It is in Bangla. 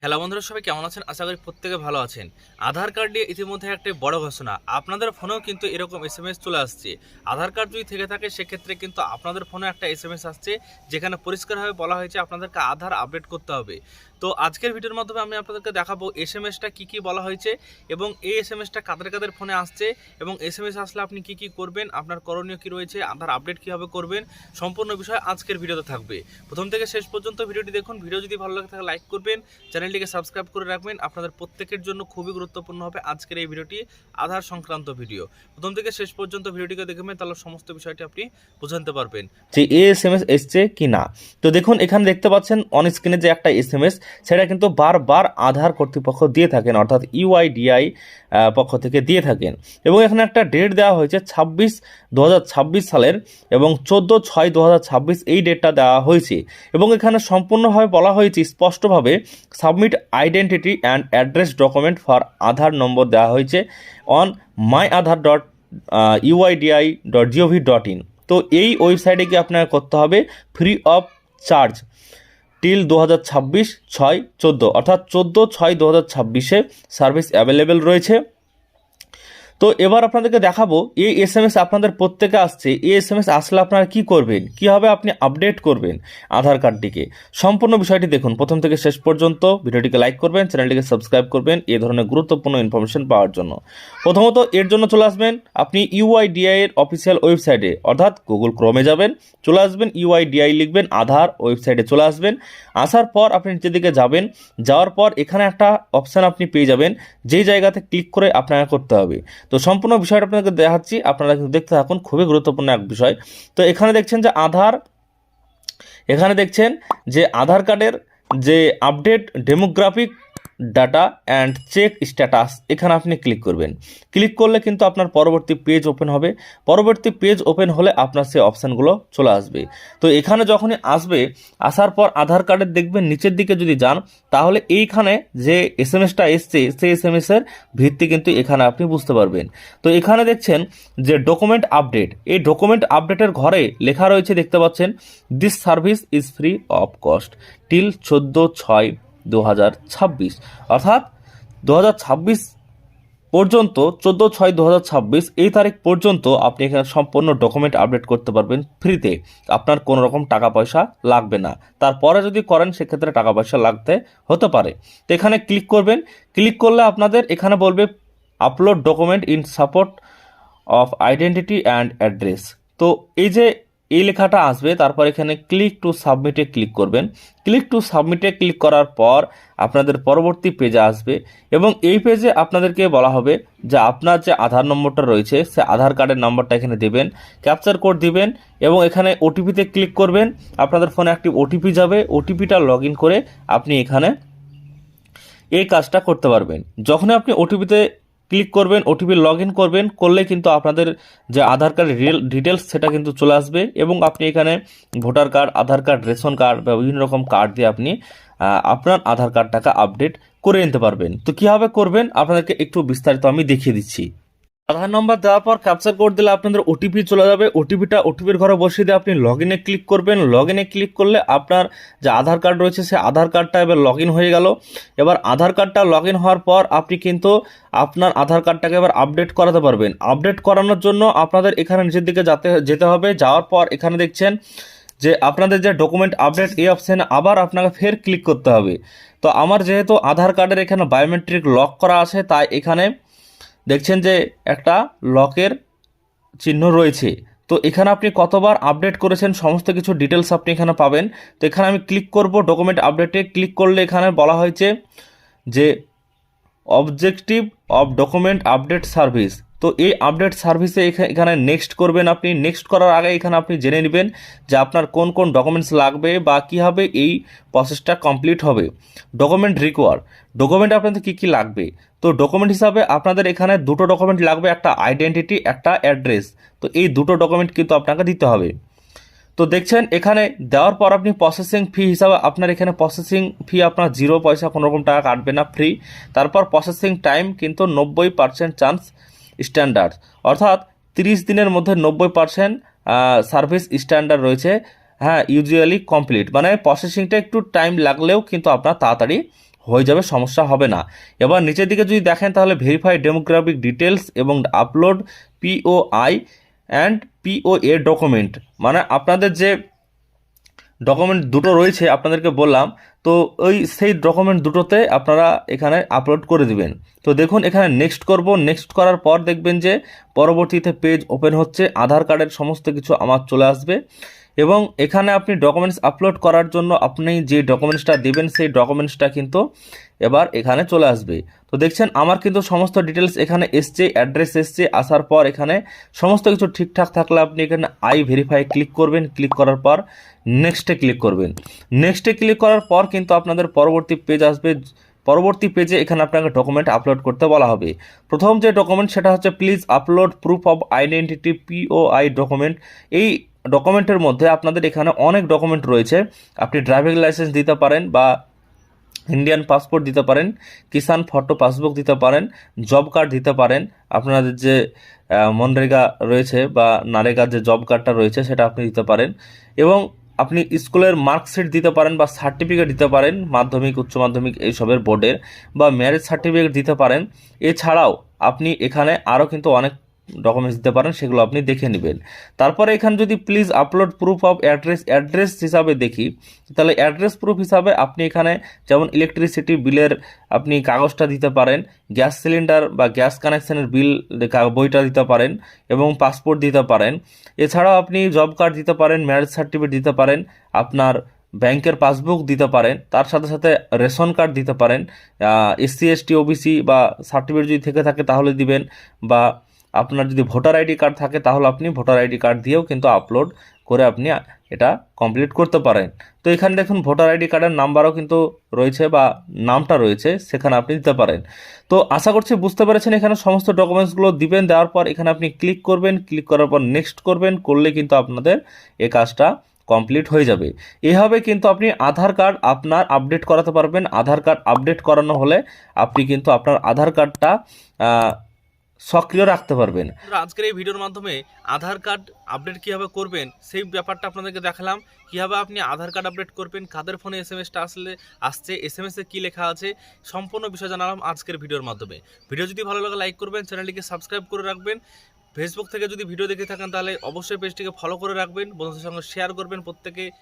হ্যালো বন্ধুরা, সবাই কেমন আছেন? আশা করি প্রত্যেকে ভালো আছেন। আধার কার্ড নিয়ে ইতিমধ্যে একটা বড় ঘোষণা, আপনাদের ফোনেও কিন্তু এরকম এসএমএস চলে আসছে। আধার কার্ড যদি থেকে থাকে সেক্ষেত্রে কিন্তু আপনাদের ফোনে একটা এসএমএস আসছে, যেখানে পরিষ্কারভাবে বলা হয়েছে আপনাদেরকে আধার আপডেট করতে হবে। তো আজকের ভিডিওর মাধ্যমে আমি আপনাদেরকে দেখাবো এসএমএসটা কী কী বলা হয়েছে এবং এই এসএমএসটা কাদের কাদের ফোনে আসছে এবং এসএমএস আসলে আপনি কী কী করবেন, আপনার করণীয় কী রয়েছে, আধার আপডেট কীভাবে করবেন, সম্পূর্ণ বিষয় আজকের ভিডিওতে থাকবে। প্রথম থেকে শেষ পর্যন্ত ভিডিওটি দেখুন। ভিডিও যদি ভালো লাগে থাকে লাইক করবেন, চ্যানেলটিকে সাবস্ক্রাইব করে রাখবেন। আপনাদের প্রত্যেকের জন্য খুবই গুরুত্বপূর্ণ হবে আজকের এই ভিডিওটি, আধার সংক্রান্ত ভিডিও। প্রথম থেকে শেষ পর্যন্ত ভিডিওটিকে দেখবেন, তাহলে সমস্ত বিষয়টি আপনি বুঝতে পারবেন যে এসএমএস এসছে কি না। তো দেখুন, এখানে দেখতে পাচ্ছেন অন স্ক্রিনে যে একটা এসএমএস, সেটা কিন্তু বারবার আধার কর্তৃপক্ষ দিয়ে থাকেন, অর্থাৎ ইউআইডিআই পক্ষ থেকে দিয়ে থাকেন। এবং এখানে একটা ডেট দেওয়া হয়েছে 26/2026 সালের, এবং 14/6/2026 এই ডেটটা দেওয়া হয়েছে। এবং এখানে সম্পূর্ণভাবে বলা হয়েছে স্পষ্টভাবে, submit identity and address document for Aadhaar number দেওয়া হয়েছে অন myAadhar.uidi.gov.in। তো এই ওয়েবসাইটে গিয়ে আপনাকে করতে হবে ফ্রি অফ চার্জ টিল 2026/6/14, অর্থাৎ 14/6/2026 সার্ভিস অ্যাভেলেবেল রয়েছে। তো এবার আপনাদেরকে দেখাবো এই এসএমএস আপনাদের প্রত্যেকে আসছে। এই এসএমএস আসলে আপনারা কি করবেন, কীভাবে আপনি আপডেট করবেন আধার কার্ডটিকে, সম্পূর্ণ বিষয়টি দেখুন প্রথম থেকে শেষ পর্যন্ত। ভিডিওটিকে লাইক করবেন, চ্যানেলটিকে সাবস্ক্রাইব করবেন এই ধরনের গুরুত্বপূর্ণ ইনফরমেশন পাওয়ার জন্য। প্রথমত এর জন্য চলে আসবেন আপনি ইউআইডিআই এর অফিসিয়াল ওয়েবসাইটে, অর্থাৎ গুগল ক্রোমে যাবেন, চলে আসবেন ইউআইডিআই লিখবেন, আধার ওয়েবসাইটে চলে আসবেন। আসার পর আপনি নিচের দিকে যাবেন, যাওয়ার পর এখানে একটা অপশান আপনি পেয়ে যাবেন, যেই জায়গাতে ক্লিক করে আপনাকে করতে হবে। তো সম্পূর্ণ বিষয়টা আপনাকে দেখাচ্ছি, আপনারা কিন্তু দেখতে থাকুন, খুবই গুরুত্বপূর্ণ এক বিষয়। তো এখানে দেখছেন যে আধার কার্ডের যে update demographic data and check status, এখানে আপনি ক্লিক করবেন। ক্লিক করলে কিন্তু আপনার পরবর্তী পেজ ওপেন হবে। পরবর্তী পেজ ওপেন হলে আপনার সেই অপশানগুলো চলে আসবে। তো এখানে যখনই আসবে, আসার পর আধার কার্ডের দেখবেন নিচের দিকে যদি যান, তাহলে এইখানে যে এসএমএসটা এসছে সেই এসএমএসের ভিত্তি কিন্তু এখানে আপনি বুঝতে পারবেন। তো এখানে দেখছেন যে ডকুমেন্ট আপডেট, এই ডকুমেন্ট আপডেটের ঘরে লেখা রয়েছে, দেখতে পাচ্ছেন, this service is free of cost till 14/6/2026, অর্থাৎ 2026 পর্যন্ত, 14/6/2026 এই তারিখ পর্যন্ত আপনি এখানে সম্পূর্ণ ডকুমেন্ট আপডেট করতে পারবেন ফ্রিতে। আপনার কোনো রকম টাকা পয়সা লাগবে না। তারপরে যদি করেন সেক্ষেত্রে টাকা পয়সা লাগতে হতে পারে। তো এখানে ক্লিক করবেন। ক্লিক করলে আপনাদের এখানে বলবে upload document in support of identity and address. তো এই লেখাটা আসবে, তারপর এখানে ক্লিক টু সাবমিটে ক্লিক করবেন। ক্লিক টু সাবমিটে ক্লিক করার পর আপনাদের পরবর্তী পেজে আসবে, এবং এই পেজে আপনাদেরকে বলা হবে যে আপনার যে আধার নম্বরটা রয়েছে সে আধার কার্ডের নম্বরটা এখানে দেবেন, ক্যাপচার কোড দিবেন, এবং এখানে ওটিপিতে ক্লিক করবেন। আপনাদের ফোনে একটি ওটিপি যাবে, ওটিপিটা লগ ইন করে আপনি এখানে এই কাজটা করতে পারবেন। যখন আপনি ওটিপিতে ক্লিক করবেন, ওটিপি লগ ইন করবেন, করলে কিন্তু আপনাদের যে আধার কার্ডের রিয়েল ডিটেলস সেটা কিন্তু চলে আসবে, এবং আপনি এখানে ভোটার কার্ড, আধার কার্ড, রেশন কার্ড বা বিভিন্ন রকম কার্ড দিয়ে আপনি আপনার আধার কার্ডটাকে আপডেট করে নিতে পারবেন। তো কীভাবে করবেন আপনাদেরকে একটু বিস্তারিত আমি দেখিয়ে দিচ্ছি। আধার নম্বর দেওয়ার পর ক্যাপচার কোড দিলে আপনাদের ওটিপি চলে যাবে। ওটিপির ঘরে বসিয়ে দিয়ে আপনি লগ ইনে ক্লিক করবেন। লগ ইনে ক্লিক করলে আপনার যে আধার কার্ড রয়েছে সে আধার কার্ডটা এবার লগ ইন হয়ে গেল। এবার আধার কার্ডটা লগ ইন হওয়ার পর আপনি কিন্তু আপনার আধার কার্ডটাকে এবার আপডেট করাতে পারবেন। আপডেট করানোর জন্য আপনাদের এখানে নিচের দিকে যেতে হবে। যাওয়ার পর এখানে দেখছেন যে আপনাদের যে ডকুমেন্ট আপডেট, এই অপশানে আবার আপনাকে ফের ক্লিক করতে হবে। তো আমার যেহেতু আধার কার্ডের এখানে বায়োমেট্রিক লক করা আছে, তাই এখানে দেখছেন যে একটা লকের চিহ্ন রয়েছে। তো এখানে আপনি কতবার আপডেট করেছেন সমস্ত কিছু ডিটেলস আপনি এখানে পাবেন। তো এখানে আমি ক্লিক করব, ডকুমেন্ট আপডেটে ক্লিক করলে এখানে বলা হয়েছে যে objective of document update service. তো এই আপডেট সার্ভিসে এখানে নেক্সট করবেন। আপনি নেক্সট করার আগে এখানে আপনি জেনে নেবেন যে আপনার কোন কোন ডকুমেন্টস লাগবে বা কীভাবে এই প্রসেসটা কমপ্লিট হবে। ডকুমেন্ট ডকুমেন্ট আপনাদের কী কী লাগবে। তো ডকুমেন্ট হিসাবে আপনাদের এখানে দুটো ডকুমেন্ট লাগবে, একটা আইডেন্টিটি, একটা অ্যাড্রেস। তো এই দুটো ডকুমেন্ট কিন্তু আপনাকে দিতে হবে। তো দেখছেন এখানে দেওয়ার পর আপনি প্রসেসিং ফি হিসাবে আপনার এখানে প্রসেসিং ফি আপনার 0 পয়সা, কোনো রকম টাকা কাটবে না, ফ্রি। তারপর প্রসেসিং টাইম কিন্তু 90% চান্স স্ট্যান্ডার্ড, অর্থাৎ 30 দিনের মধ্যে 90% সার্ভিস স্ট্যান্ডার্ড রয়েছে। হ্যাঁ, ইউজুয়ালি কমপ্লিট, মানে প্রসেসিংটা একটু টাইম লাগলেও কিন্তু আপনার তাড়াতাড়ি হয়ে যাবে, সমস্যা হবে না। এবার নিচের দিকে যদি দেখেন তাহলে ভেরিফাই ডেমোগ্রাফিক ডিটেলস এবং upload POI and POA document, মানে আপনাদের যে ডকুমেন্ট দুটো রয়েছে আপনাদেরকে বললাম, তো সেই ডকুমেন্ট দুটোতে আপনারা এখানে আপলোড করে দিবেন। তো দেখুন এখানে নেক্সট করব, নেক্সট করার পর দেখবেন যে পরবর্তীতে পেজ ওপেন হচ্ছে, আধার কার্ডের সমস্ত কিছু আমার চলে আসবে এবং এখানে আপনি ডকুমেন্টস আপলোড করার জন্য আপনি যে ডকুমেন্টসটা দেবেন সেই ডকুমেন্টসটা কিন্তু এবার এখানে চলে আসবে। তো দেখছেন আমার কিন্তু সমস্ত ডিটেলস এখানে এসছে, অ্যাড্রেস এসছে, আসার পর এখানে সমস্ত কিছু ঠিকঠাক থাকলে আপনি এখানে আই ভেরিফাই ক্লিক করবেন, ক্লিক করার পর নেক্সটে ক্লিক করবেন। নেক্সটে ক্লিক করার পর কিন্তু আপনাদের পরবর্তী পেজ আসবে। পরবর্তী পেজে এখানে আপনাকে ডকুমেন্ট আপলোড করতে বলা হবে। প্রথম যে ডকুমেন্ট সেটা হচ্ছে please upload proof of identity POI document. এই ডকুমেন্টের মধ্যে আপনাদের এখানে অনেক ডকুমেন্ট রয়েছে, আপনি ড্রাইভিং লাইসেন্স দিতে পারেন বা ইন্ডিয়ান পাসপোর্ট দিতে পারেন, কিষাণ ফটো পাসবুক দিতে পারেন, জব কার্ড দিতে পারেন, আপনাদের যে মনরেগা রয়েছে বা নারেগার যে জব কার্ডটা রয়েছে সেটা আপনি দিতে পারেন এবং আপনি স্কুলের মার্কশিট দিতে পারেন বা সার্টিফিকেট দিতে পারেন, মাধ্যমিক উচ্চ মাধ্যমিক এইসবের বোর্ডের, বা ম্যারেজ সার্টিফিকেট দিতে পারেন। এছাড়াও আপনি এখানে আরও কিন্তু অনেক ডকুমেন্টস দিতে পারেন, সেগুলো আপনি দেখে নেবেন। তারপরে এখানে যদি please upload proof of address হিসাবে দেখি, তাহলে অ্যাড্রেস প্রুফ হিসাবে আপনি এখানে যেমন ইলেকট্রিসিটি বিলের আপনি কাগজটা দিতে পারেন, গ্যাস সিলিন্ডার বা গ্যাস কানেকশনের বিল বইটা দিতে পারেন এবং পাসপোর্ট দিতে পারেন। এছাড়াও আপনি জব কার্ড দিতে পারেন, ম্যারেজ সার্টিফিকেট দিতে পারেন, আপনার ব্যাংকের পাসবুক দিতে পারেন, তার সাথে সাথে রেশন কার্ড দিতে পারেন, এসসি এসটি ওবিসি বা সার্টিফিকেট যদি থেকে থাকে তাহলে দিবেন, বা আপনার যদি ভোটার আইডি কার্ড থাকে তাহলে আপনি ভোটার আইডি কার্ড দিয়েও কিন্তু আপলোড করে আপনি এটা কমপ্লিট করতে পারেন। তো এখানে দেখুন ভোটার আইডি কার্ডের নাম্বারও কিন্তু রয়েছে বা নামটা রয়েছে, সেখানে আপনি দিতে পারেন। তো আশা করছি বুঝতে পেরেছেন, এখানে সমস্ত ডকুমেন্টসগুলো দিবেন, দেওয়ার পর এখানে আপনি ক্লিক করবেন, ক্লিক করার পর নেক্সট করবেন, করলে কিন্তু আপনাদের এই কাজটা কমপ্লিট হয়ে যাবে। এভাবে কিন্তু আপনি আধার কার্ড আপনার আপডেট করাতে পারবেন। আধার কার্ড আপডেট করানো হলে আপনি কিন্তু আপনার আধার কার্ডটা সক্রিয় রাখতে পারবেন। বন্ধুরা, আজকের এই ভিডিওর মাধ্যমে আধার কার্ড আপডেট কিভাবে করবেন সেই ব্যাপারটা আপনাদেরকে দেখালাম। কিভাবে আপনি আধার কার্ড আপডেট করবেন, কাদের ফোনে এসএমএসটা আসছে, এসএমএসে কি লেখা আছে, সম্পূর্ণ বিষয় জানালাম আজকের ভিডিওর মাধ্যমে। ভিডিও যদি ভালো লাগে লাইক করবেন, চ্যানেলটিকে সাবস্ক্রাইব করে রাখবেন। ফেসবুক থেকে যদি ভিডিও দেখে থাকেন তাহলে অবশ্যই পেজটিকে ফলো করে রাখবেন, বন্ধুদের সঙ্গে শেয়ার করবেন প্রত্যেকে।